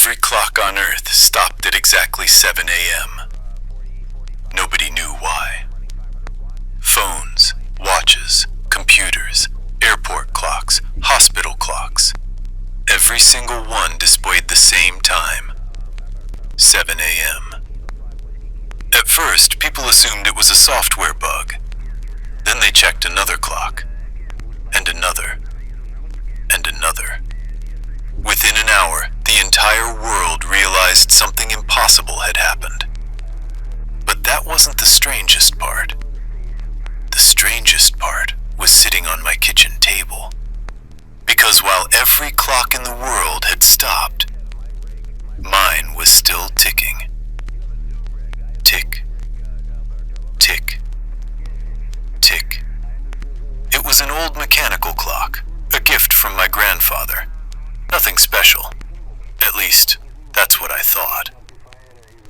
Every clock on Earth stopped at exactly 7 a.m. Nobody knew why. Phones, watches, computers, airport clocks, hospital clocks. Every single one displayed the same time, 7 a.m. At first, people assumed it was a software bug. Then they checked another clock, and another, and another. Within an hour, the entire world realized something impossible had happened. But that wasn't the strangest part. The strangest part was sitting on my kitchen table. Because while every clock in the world had stopped, mine was still ticking. Tick, tick, tick. It was an old mechanical clock, a gift from my grandfather. Nothing special. At least, that's what I thought.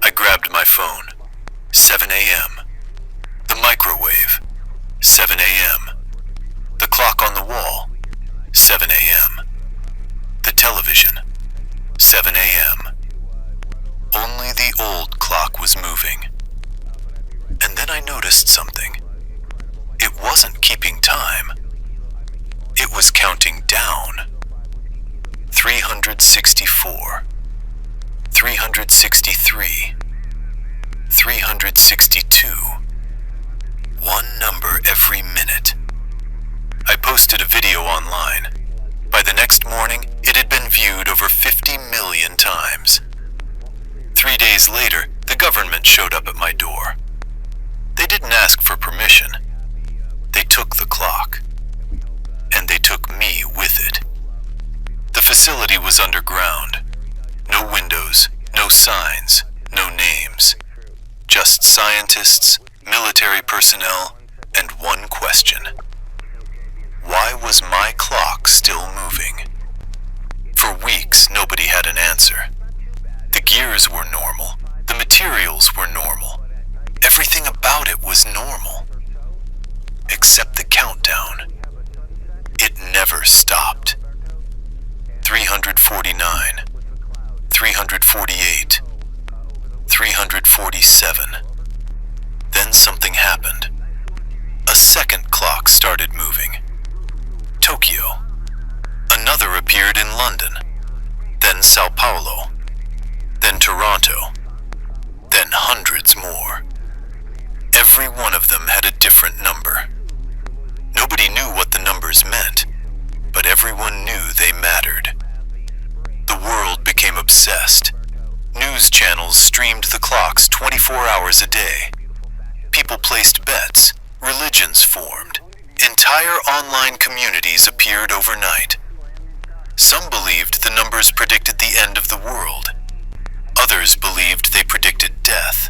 I grabbed my phone. 7 a.m. The microwave. 7 a.m. The clock on the wall. 7 a.m. The television. 7 a.m. Only the old clock was moving. And then I noticed something. It wasn't keeping time. It was counting down. 364, 363, 362. One number every minute. I posted a video online. By the next morning, it had been viewed over 50 million times. 3 days later, the government showed up at my door. They didn't ask for permission. They took the clock. And they took me with it. The facility was underground. No windows, no signs, no names. Just scientists, military personnel, and one question. Why was my clock still moving? For weeks, nobody had an answer. The gears were normal. The materials were normal. Everything about it was normal. Except the countdown. It never stopped. 349, 348, 347. Then something happened. A second clock started moving. Tokyo. Another appeared in London. Then Sao Paulo. Then Toronto. Then hundreds more. Every one of them had a different number. Nobody knew what the numbers meant, but everyone knew they mattered. The world became obsessed. News channels streamed the clocks 24 hours a day. People placed bets. Religions formed. Entire online communities appeared overnight. Some believed the numbers predicted the end of the world. Others believed they predicted death.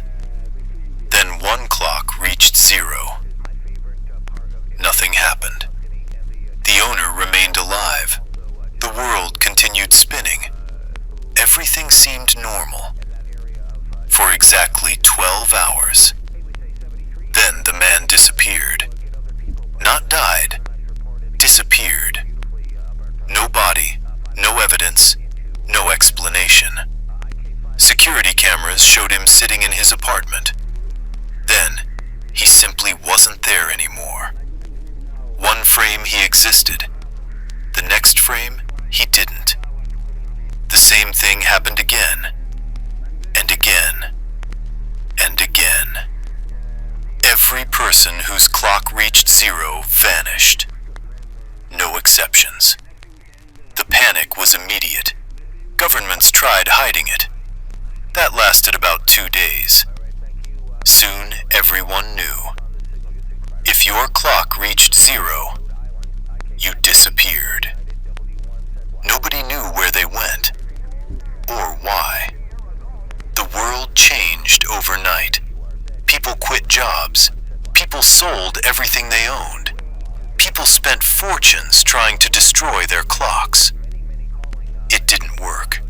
Then one clock reached zero. Nothing happened. The owner remained alive. The world continued spinning. Everything seemed normal. For exactly 12 hours. Then the man disappeared. Not died. Disappeared. No body, no evidence, no explanation. Security cameras showed him sitting in his apartment. Then, he simply wasn't there anymore. One frame he existed. The next frame, he didn't. The same thing happened again, and again, and again. Every person whose clock reached zero vanished. No exceptions. The panic was immediate. Governments tried hiding it. That lasted about 2 days. Soon, everyone knew. If your clock reached zero, you disappeared. Nobody knew where they went, or why. The world changed overnight. People quit jobs. People sold everything they owned. People spent fortunes trying to destroy their clocks. It didn't work.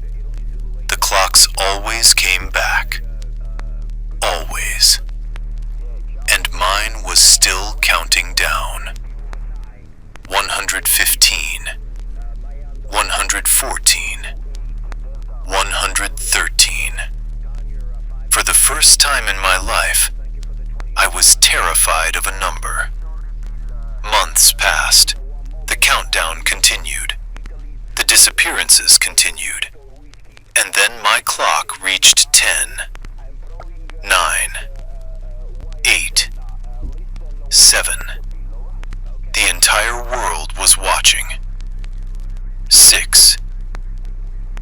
The clocks always came back. Always. And mine was still counting down. 115, 114, 113. first time in my life, I was terrified of a number. Months passed. The countdown continued. The disappearances continued. And then my clock reached 10, 9, 8, 7. The entire world was watching. 6,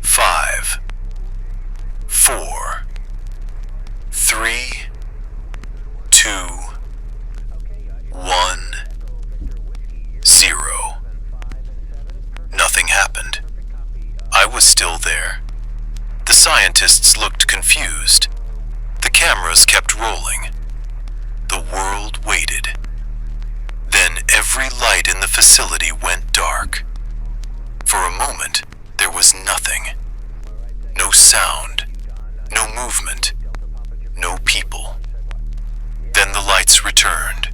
5, 4, 3, 2, 1, 0. Nothing happened. I was still there. The scientists looked confused. The cameras kept rolling. The world waited. Then every light in the facility went dark. For a moment, there was nothing. No sound, no movement, no people. Then the lights returned,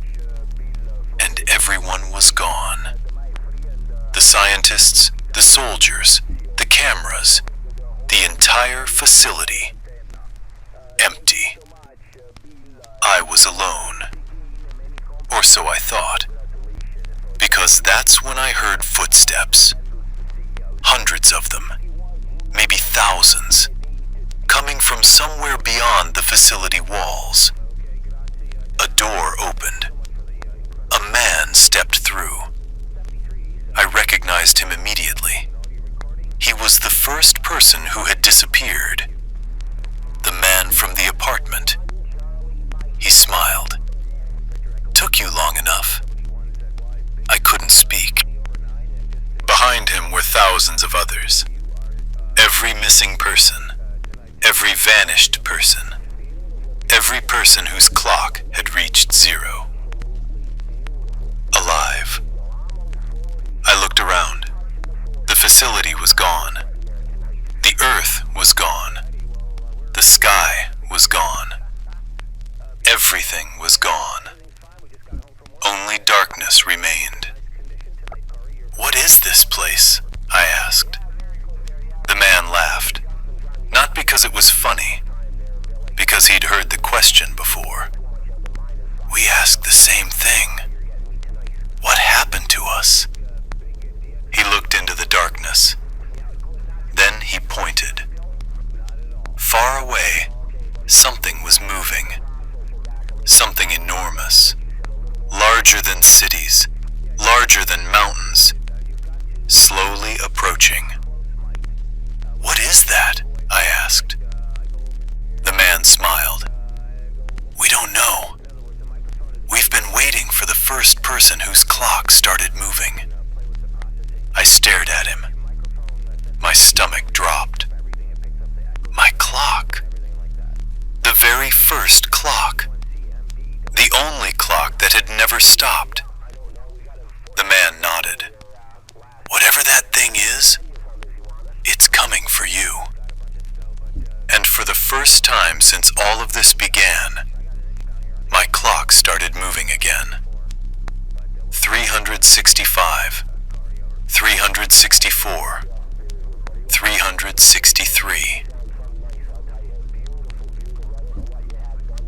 and everyone was gone. The scientists, the soldiers, the cameras, the entire facility. Empty. I was alone. Or so I thought. Because that's when I heard footsteps. Hundreds of them, maybe thousands, coming from somewhere beyond the facility walls. A door opened. A man stepped through. I recognized him immediately. He was the first person who had disappeared. The man from the apartment. He smiled. Took you long enough. I couldn't speak. Behind him were thousands of others. Every missing person. Every vanished person. Every person whose clock had reached 0. Alive. I looked around. The facility was gone. The earth was gone. The sky was gone. Everything was gone. Only darkness remained. "What is this place?" I asked. The man laughed. Not because it was funny, because he'd heard the question before. "We asked the same thing. What happened to us?" He looked into the darkness. Then he pointed. Far away, something was moving. Something enormous. Larger than cities. Larger than mountains. Slowly approaching. "What is that?" I asked. The man smiled. "We don't know. We've been waiting for the first person whose clock started moving." I stared at him. My stomach dropped. My clock. The very first clock. The only clock that had never stopped. The man nodded. "Whatever that thing is, it's coming for you." And for the first time since all of this began, my clock started moving again. 365, 364, 363.